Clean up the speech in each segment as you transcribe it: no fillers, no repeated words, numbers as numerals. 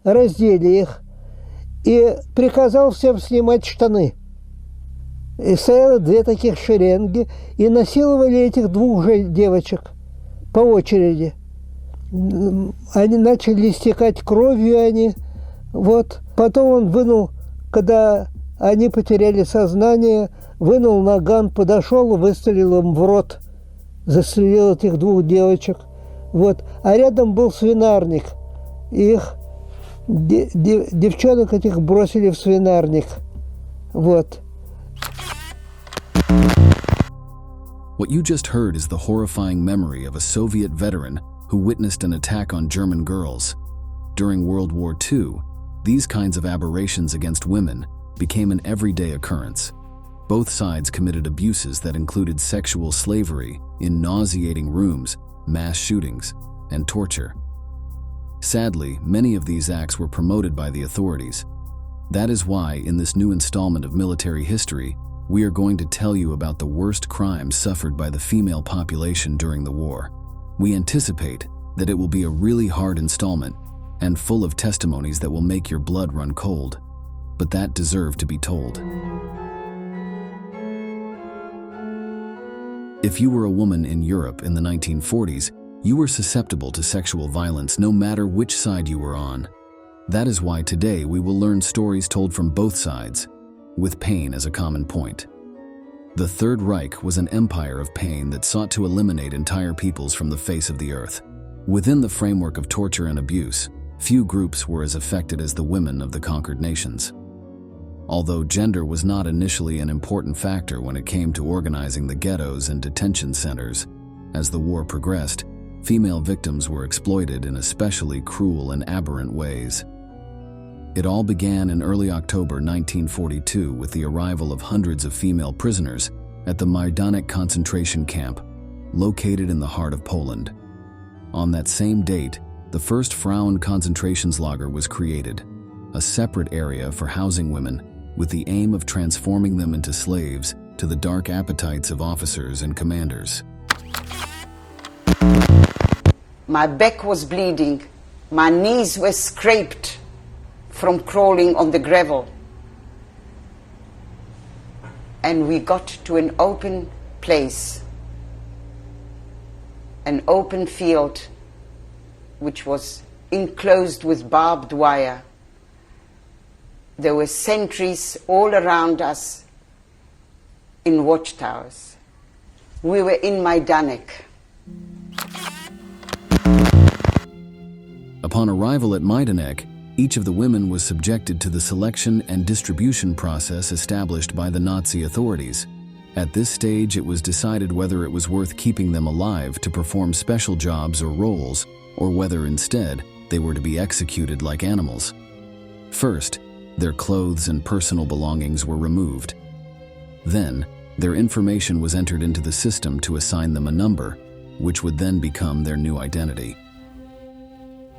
раздели их и приказал всем снимать штаны. И стояло две таких шеренги, и насиловали этих двух же девочек по очереди. Они начали истекать кровью, они. Вот. Потом он вынул, когда они потеряли сознание, вынул наган, подошел, выстрелил им в рот, застрелил этих двух девочек. Вот. А рядом был свинарник. Их девчонок этих бросили в свинарник. Вот. What you just heard is the horrifying memory of a Soviet veteran who witnessed an attack on German girls. During World War II, these kinds of aberrations against women became an everyday occurrence. Both sides committed abuses that included sexual slavery in nauseating rooms, mass shootings, and torture. Sadly, many of these acts were promoted by the authorities. That is why, in this new installment of military history, we are going to tell you about the worst crimes suffered by the female population during the war. We anticipate that it will be a really hard installment and full of testimonies that will make your blood run cold, but that deserve to be told. If you were a woman in Europe in the 1940s, you were susceptible to sexual violence no matter which side you were on. That is why today we will learn stories told from both sides, with pain as a common point. The Third Reich was an empire of pain that sought to eliminate entire peoples from the face of the earth. Within the framework of torture and abuse, few groups were as affected as the women of the conquered nations. Although gender was not initially an important factor when it came to organizing the ghettos and detention centers, as the war progressed, female victims were exploited in especially cruel and aberrant ways. It all began in early October 1942 with the arrival of hundreds of female prisoners at the Majdanek concentration camp, located in the heart of Poland. On that same date, the first Frauen Konzentrationslager was created, a separate area for housing women with the aim of transforming them into slaves to the dark appetites of officers and commanders. My back was bleeding, my knees were scraped from crawling on the gravel. And we got to an open place, an open field which was enclosed with barbed wire. There were sentries all around us in watchtowers. We were in Majdanek. Upon arrival at Majdanek, each of the women was subjected to the selection and distribution process established by the Nazi authorities. At this stage, it was decided whether it was worth keeping them alive to perform special jobs or roles, or whether instead they were to be executed like animals. First, their clothes and personal belongings were removed. Then, their information was entered into the system to assign them a number, which would then become their new identity.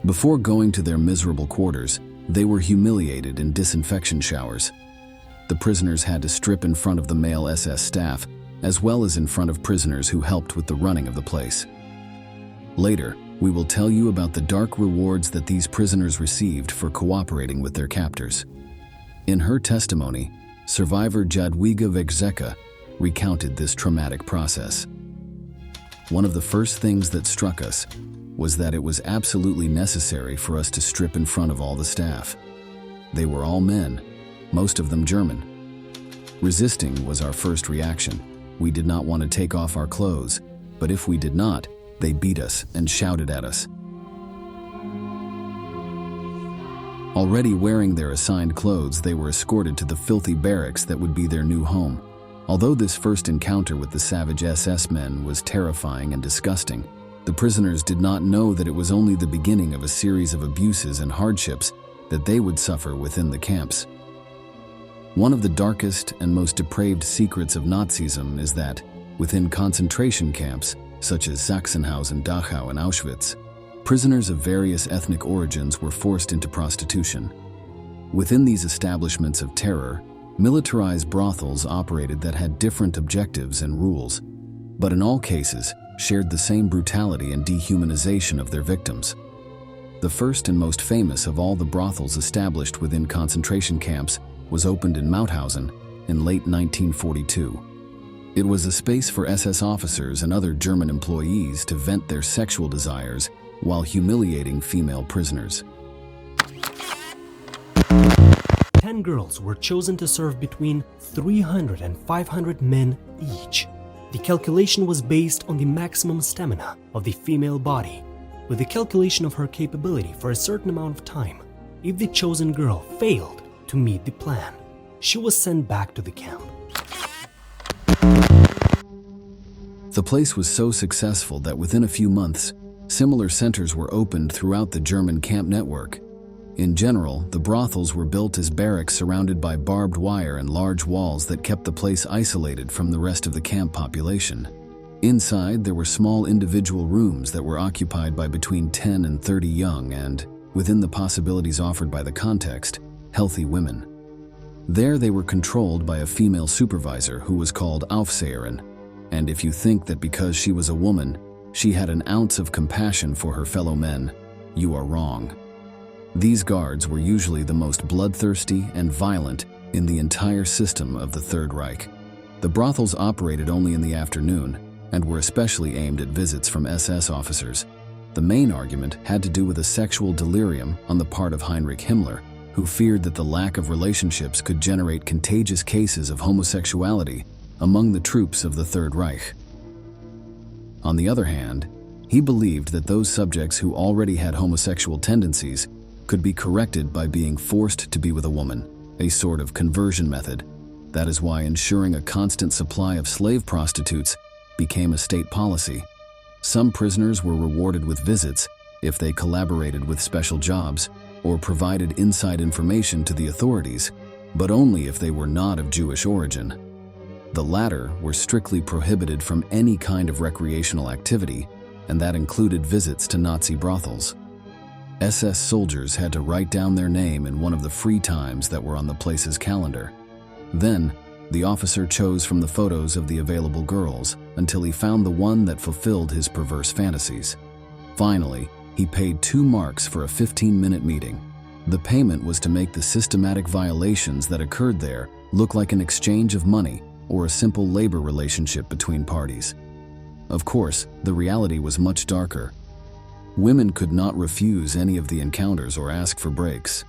Before going to their miserable quarters, they were humiliated in disinfection showers. The prisoners had to strip in front of the male SS staff, as well as in front of prisoners who helped with the running of the place. Later, we will tell you about the dark rewards that these prisoners received for cooperating with their captors. In her testimony, survivor Jadwiga Wegzeka recounted this traumatic process. One of the first things that struck us was that it was absolutely necessary for us to strip in front of all the staff. They were all men, most of them German. Resisting was our first reaction. We did not want to take off our clothes, but if we did not, they beat us and shouted at us. Already wearing their assigned clothes, they were escorted to the filthy barracks that would be their new home. Although this first encounter with the savage SS men was terrifying and disgusting, the prisoners did not know that it was only the beginning of a series of abuses and hardships that they would suffer within the camps. One of the darkest and most depraved secrets of Nazism is that, within concentration camps, such as Sachsenhausen, Dachau, and Auschwitz, prisoners of various ethnic origins were forced into prostitution. Within these establishments of terror, militarized brothels operated that had different objectives and rules, but in all cases, shared the same brutality and dehumanization of their victims. The first and most famous of all the brothels established within concentration camps was opened in Mauthausen in late 1942. It was a space for SS officers and other German employees to vent their sexual desires while humiliating female prisoners. 10 girls were chosen to serve between 300 and 500 men each. The calculation was based on the maximum stamina of the female body, with the calculation of her capability for a certain amount of time. If the chosen girl failed to meet the plan, she was sent back to the camp. The place was so successful that within a few months, similar centers were opened throughout the German camp network. In general, the brothels were built as barracks surrounded by barbed wire and large walls that kept the place isolated from the rest of the camp population. Inside, there were small individual rooms that were occupied by between 10 and 30 young and, within the possibilities offered by the context, healthy women. There they were controlled by a female supervisor who was called Aufseherin, and if you think that because she was a woman, she had an ounce of compassion for her fellow men, you are wrong. These guards were usually the most bloodthirsty and violent in the entire system of the Third Reich. The brothels operated only in the afternoon and were especially aimed at visits from SS officers. The main argument had to do with a sexual delirium on the part of Heinrich Himmler, who feared that the lack of relationships could generate contagious cases of homosexuality among the troops of the Third Reich. On the other hand, he believed that those subjects who already had homosexual tendencies could be corrected by being forced to be with a woman, a sort of conversion method. That is why ensuring a constant supply of slave prostitutes became a state policy. Some prisoners were rewarded with visits if they collaborated with special jobs or provided inside information to the authorities, but only if they were not of Jewish origin. The latter were strictly prohibited from any kind of recreational activity, and that included visits to Nazi brothels. SS soldiers had to write down their name in one of the free times that were on the place's calendar. Then, the officer chose from the photos of the available girls until he found the one that fulfilled his perverse fantasies. Finally, he paid 2 marks for a 15-minute meeting. The payment was to make the systematic violations that occurred there look like an exchange of money or a simple labor relationship between parties. Of course, the reality was much darker. Women could not refuse any of the encounters or ask for breaks.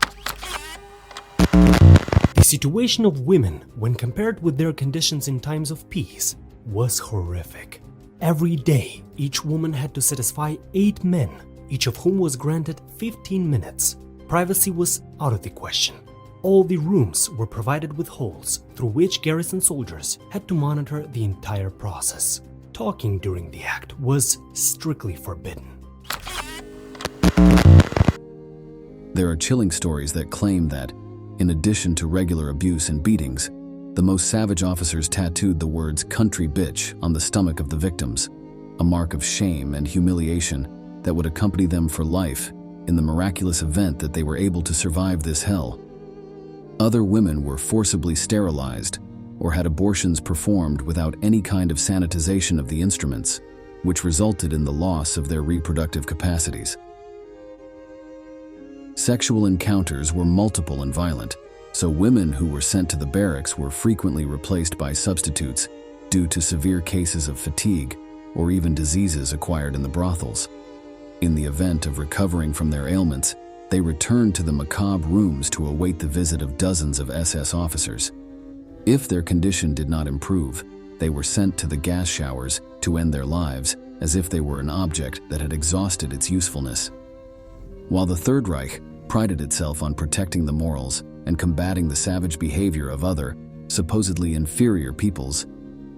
The situation of women, when compared with their conditions in times of peace, was horrific. Every day, each woman had to satisfy 8 men, each of whom was granted 15 minutes. Privacy was out of the question. All the rooms were provided with holes through which garrison soldiers had to monitor the entire process. Talking during the act was strictly forbidden. There are chilling stories that claim that, in addition to regular abuse and beatings, the most savage officers tattooed the words "country bitch" on the stomach of the victims, a mark of shame and humiliation that would accompany them for life in the miraculous event that they were able to survive this hell. Other women were forcibly sterilized or had abortions performed without any kind of sanitization of the instruments, which resulted in the loss of their reproductive capacities. Sexual encounters were multiple and violent, so women who were sent to the barracks were frequently replaced by substitutes due to severe cases of fatigue or even diseases acquired in the brothels. In the event of recovering from their ailments, they returned to the macabre rooms to await the visit of dozens of SS officers. If their condition did not improve, they were sent to the gas showers to end their lives as if they were an object that had exhausted its usefulness. While the Third Reich prided itself on protecting the morals and combating the savage behavior of other, supposedly inferior peoples,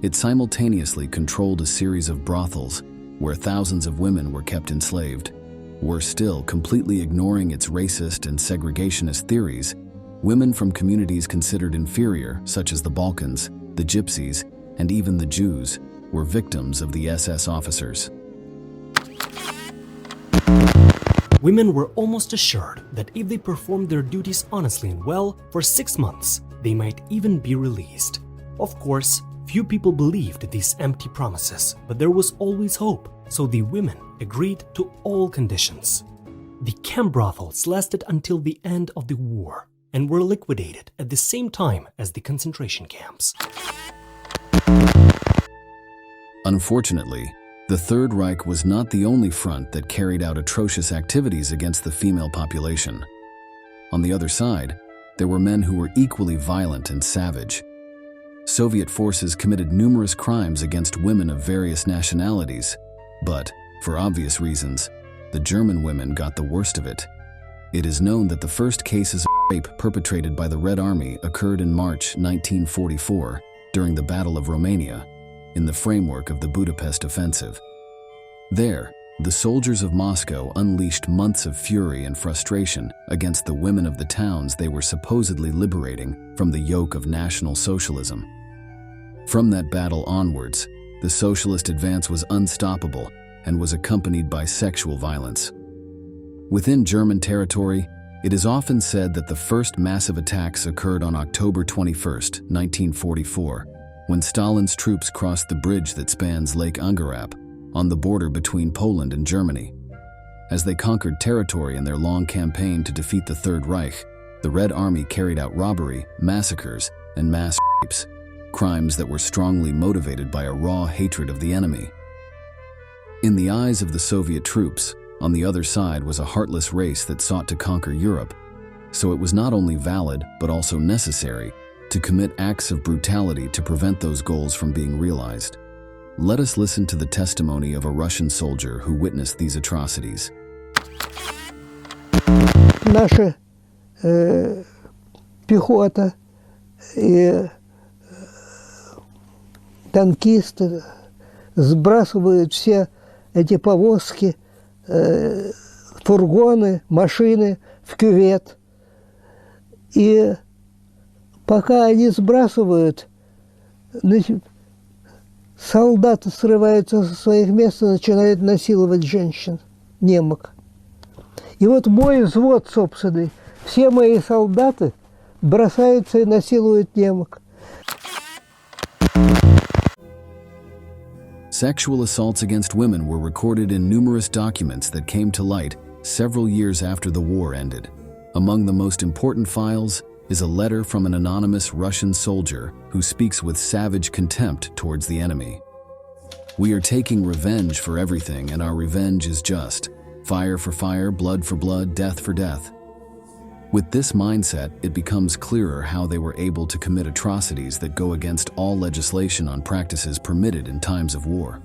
it simultaneously controlled a series of brothels where thousands of women were kept enslaved. Worse still, completely ignoring its racist and segregationist theories, women from communities considered inferior, such as the Balkans, the Gypsies, and even the Jews, were victims of the SS officers. Women were almost assured that if they performed their duties honestly and well for 6 months, they might even be released. Of course, few people believed these empty promises, but there was always hope, so the women agreed to all conditions. The camp brothels lasted until the end of the war and were liquidated at the same time as the concentration camps. Unfortunately, the Third Reich was not the only front that carried out atrocious activities against the female population. On the other side, there were men who were equally violent and savage. Soviet forces committed numerous crimes against women of various nationalities, but, for obvious reasons, the German women got the worst of it. It is known that the first cases of rape perpetrated by the Red Army occurred in March 1944 during the Battle of Romania, in the framework of the Budapest Offensive. There, the soldiers of Moscow unleashed months of fury and frustration against the women of the towns they were supposedly liberating from the yoke of National Socialism. From that battle onwards, the socialist advance was unstoppable and was accompanied by sexual violence. Within German territory, it is often said that the first massive attacks occurred on October 21, 1944, when Stalin's troops crossed the bridge that spans Lake Ungarap on the border between Poland and Germany. As they conquered territory in their long campaign to defeat the Third Reich, the Red Army carried out robbery, massacres, and mass rapes, crimes that were strongly motivated by a raw hatred of the enemy. In the eyes of the Soviet troops, on the other side was a heartless race that sought to conquer Europe, so it was not only valid but also necessary to commit acts of brutality to prevent those goals from being realized. Let us listen to the testimony of a Russian soldier who witnessed these atrocities. Наша пехота и танкисты сбрасывают все эти повозки, фургоны, машины в кювет. И пока они сбрасывают, солдаты срываются со своих мест и начинают насиловать женщин, немок. И вот мой взвод собственный, все мои солдаты бросаются и насилуют немок. Sexual assaults against women were recorded in numerous documents that came to light several years after the war ended. Among the most important files is a letter from an anonymous Russian soldier who speaks with savage contempt towards the enemy. "We are taking revenge for everything, and our revenge is just. Fire for fire, blood for blood, death for death." With this mindset, it becomes clearer how they were able to commit atrocities that go against all legislation on practices permitted in times of war.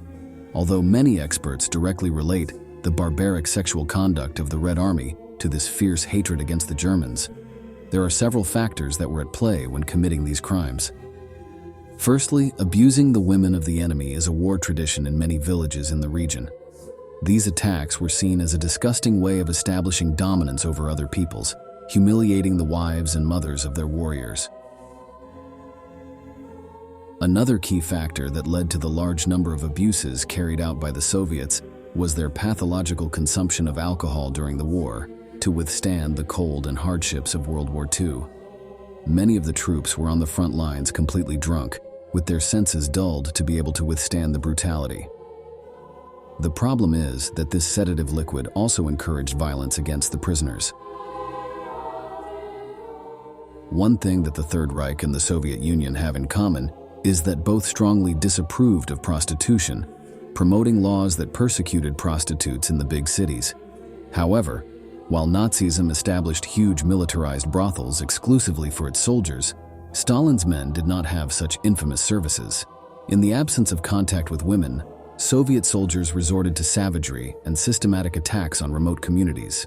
Although many experts directly relate the barbaric sexual conduct of the Red Army to this fierce hatred against the Germans, there are several factors that were at play when committing these crimes. Firstly, abusing the women of the enemy is a war tradition in many villages in the region. These attacks were seen as a disgusting way of establishing dominance over other peoples, humiliating the wives and mothers of their warriors. Another key factor that led to the large number of abuses carried out by the Soviets was their pathological consumption of alcohol during the war to withstand the cold and hardships of World War II. Many of the troops were on the front lines completely drunk, with their senses dulled to be able to withstand the brutality. The problem is that this sedative liquid also encouraged violence against the prisoners. One thing that the Third Reich and the Soviet Union have in common is that both strongly disapproved of prostitution, promoting laws that persecuted prostitutes in the big cities. However, while Nazism established huge militarized brothels exclusively for its soldiers, Stalin's men did not have such infamous services. In the absence of contact with women, Soviet soldiers resorted to savagery and systematic attacks on remote communities.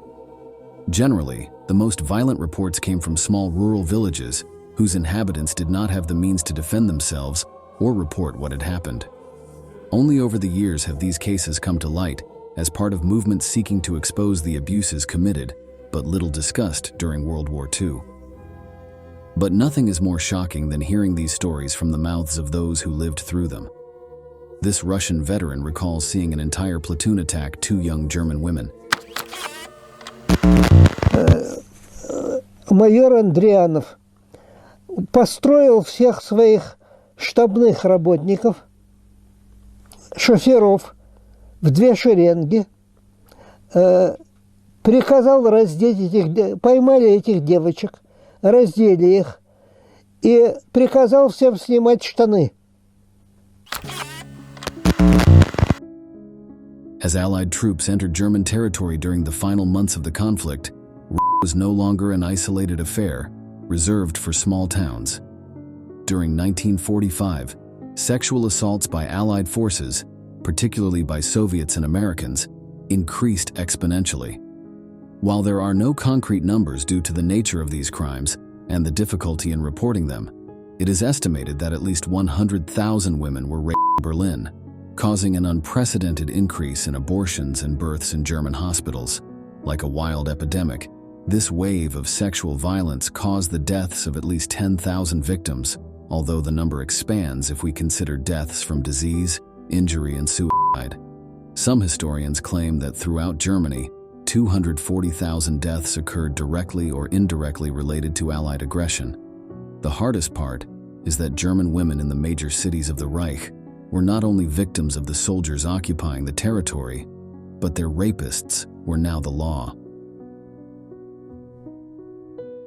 Generally, the most violent reports came from small rural villages whose inhabitants did not have the means to defend themselves or report what had happened. Only over the years have these cases come to light as part of movements seeking to expose the abuses committed, but little discussed during World War II. But nothing is more shocking than hearing these stories from the mouths of those who lived through them. This Russian veteran recalls seeing an entire platoon attack 2 young German women. Майор Андрианов построил всех своих штабных работников, шоферов в 2 шеренги, приказал раздеть поймали этих девочек, раздели их и приказал всем снимать штаны. As Allied troops entered German territory during the final months of the conflict, was no longer an isolated affair, reserved for small towns. During 1945, sexual assaults by Allied forces, particularly by Soviets and Americans, increased exponentially. While there are no concrete numbers due to the nature of these crimes and the difficulty in reporting them, it is estimated that at least 100,000 women were raped in Berlin, causing an unprecedented increase in abortions and births in German hospitals. Like a wild epidemic, this wave of sexual violence caused the deaths of at least 10,000 victims, although the number expands if we consider deaths from disease, injury, and suicide. Some historians claim that throughout Germany, 240,000 deaths occurred directly or indirectly related to Allied aggression. The hardest part is that German women in the major cities of the Reich were not only victims of the soldiers occupying the territory, but their rapists were now the law.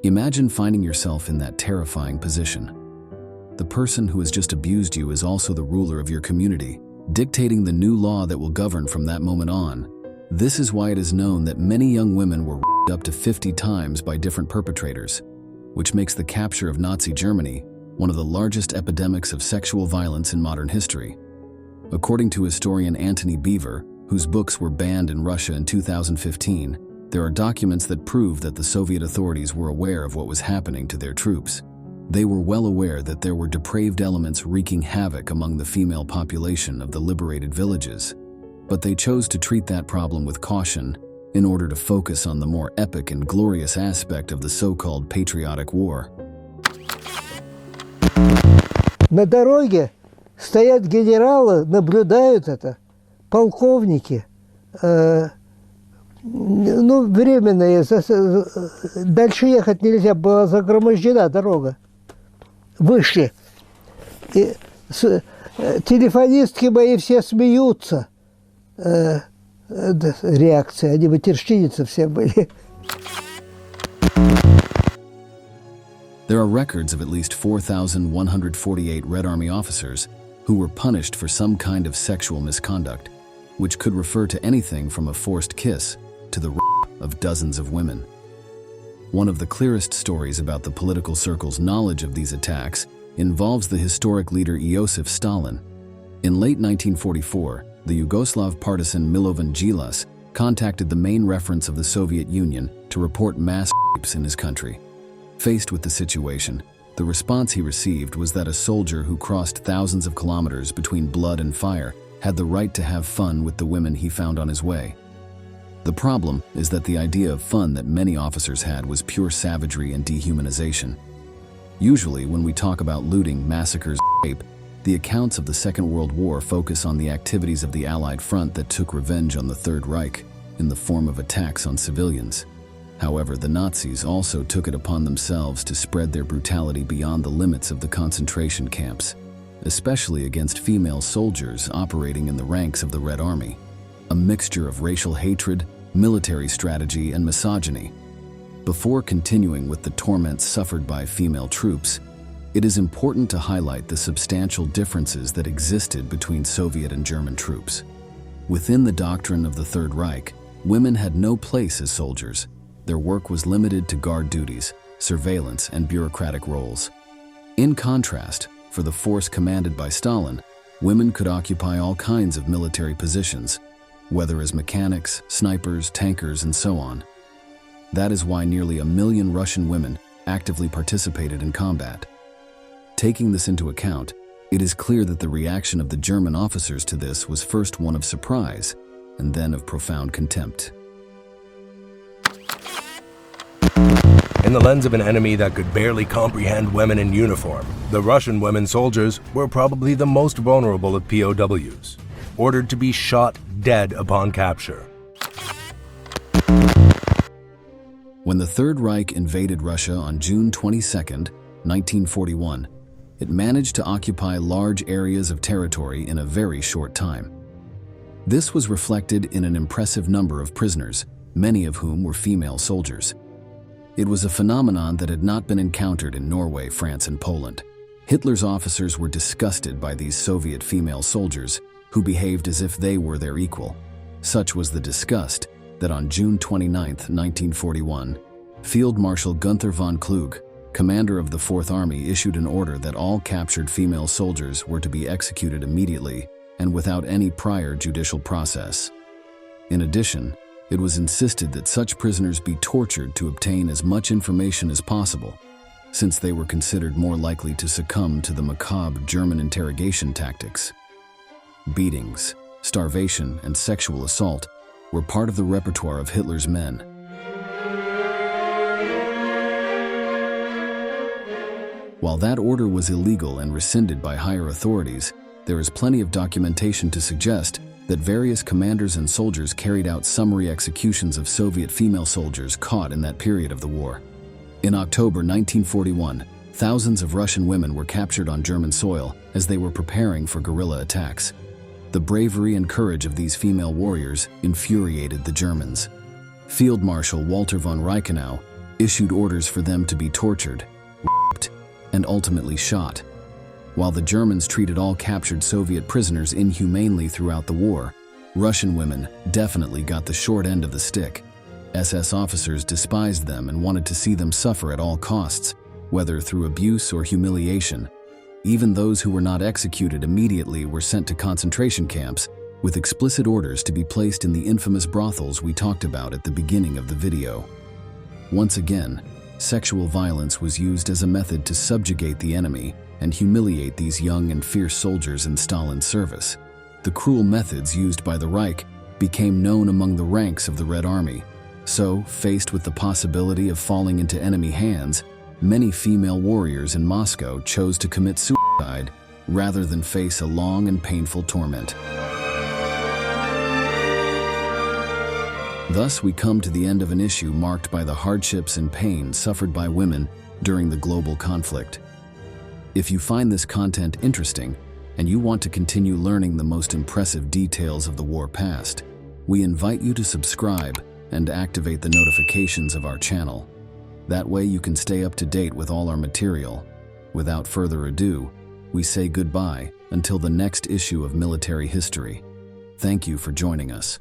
Imagine finding yourself in that terrifying position. The person who has just abused you is also the ruler of your community, dictating the new law that will govern from that moment on. This is why it is known that many young women were raped up to 50 times by different perpetrators, which makes the capture of Nazi Germany one of the largest epidemics of sexual violence in modern history. According to historian Antony Beevor, whose books were banned in Russia in 2015, there are documents that prove that the Soviet authorities were aware of what was happening to their troops. They were well aware that there were depraved elements wreaking havoc among the female population of the liberated villages, but they chose to treat that problem with caution in order to focus on the more epic and glorious aspect of the so-called patriotic war. На дороге стоят генералы, наблюдают это, полковники, временные, дальше ехать нельзя, была загромождена дорога. Вышли. И телефонистки мои все смеются. Реакция, они матерщиницы все были. There are records of at least 4,148 Red Army officers who were punished for some kind of sexual misconduct, which could refer to anything from a forced kiss to the rape of dozens of women. One of the clearest stories about the political circle's knowledge of these attacks involves the historic leader Joseph Stalin. In late 1944, the Yugoslav partisan Milovan Djilas contacted the main reference of the Soviet Union to report mass rapes in his country. Faced with the situation, the response he received was that a soldier who crossed thousands of kilometers between blood and fire had the right to have fun with the women he found on his way. The problem is that the idea of fun that many officers had was pure savagery and dehumanization. Usually, when we talk about looting, massacres, and rape, the accounts of the Second World War focus on the activities of the Allied front that took revenge on the Third Reich in the form of attacks on civilians. However, the Nazis also took it upon themselves to spread their brutality beyond the limits of the concentration camps, especially against female soldiers operating in the ranks of the Red Army. A mixture of racial hatred, military strategy, and misogyny. Before continuing with the torments suffered by female troops, it is important to highlight the substantial differences that existed between Soviet and German troops. Within the doctrine of the Third Reich, women had no place as soldiers. Their work was limited to guard duties, surveillance, and bureaucratic roles. In contrast, for the force commanded by Stalin, women could occupy all kinds of military positions, whether as mechanics, snipers, tankers, and so on. That is why nearly 1 million Russian women actively participated in combat. Taking this into account, it is clear that the reaction of the German officers to this was first one of surprise, and then of profound contempt. In the lens of an enemy that could barely comprehend women in uniform, the Russian women soldiers were probably the most vulnerable of POWs, ordered to be shot dead upon capture. When the Third Reich invaded Russia on June 22, 1941, it managed to occupy large areas of territory in a very short time. This was reflected in an impressive number of prisoners, many of whom were female soldiers. It was a phenomenon that had not been encountered in Norway, France, and Poland. Hitler's officers were disgusted by these Soviet female soldiers who behaved as if they were their equal. Such was the disgust that on June 29, 1941, Field Marshal Gunther von Kluge, commander of the Fourth Army, issued an order that all captured female soldiers were to be executed immediately and without any prior judicial process. In addition, it was insisted that such prisoners be tortured to obtain as much information as possible, since they were considered more likely to succumb to the macabre German interrogation tactics. Beatings, starvation, and sexual assault were part of the repertoire of Hitler's men. While that order was illegal and rescinded by higher authorities, there is plenty of documentation to suggest that various commanders and soldiers carried out summary executions of Soviet female soldiers caught in that period of the war. In October 1941, thousands of Russian women were captured on German soil as they were preparing for guerrilla attacks. The bravery and courage of these female warriors infuriated the Germans. Field Marshal Walter von Reichenau issued orders for them to be tortured, raped, and ultimately shot. While the Germans treated all captured Soviet prisoners inhumanely throughout the war, Russian women definitely got the short end of the stick. SS officers despised them and wanted to see them suffer at all costs, whether through abuse or humiliation. Even those who were not executed immediately were sent to concentration camps with explicit orders to be placed in the infamous brothels we talked about at the beginning of the video. Once again, sexual violence was used as a method to subjugate the enemy and humiliate these young and fierce soldiers in Stalin's service. The cruel methods used by the Reich became known among the ranks of the Red Army. So, faced with the possibility of falling into enemy hands, many female warriors in Moscow chose to commit suicide rather than face a long and painful torment. Thus, we come to the end of an issue marked by the hardships and pain suffered by women during the global conflict. If you find this content interesting and you want to continue learning the most impressive details of the war past, we invite you to subscribe and activate the notifications of our channel. That way you can stay up to date with all our material. Without further ado, we say goodbye until the next issue of Military History. Thank you for joining us.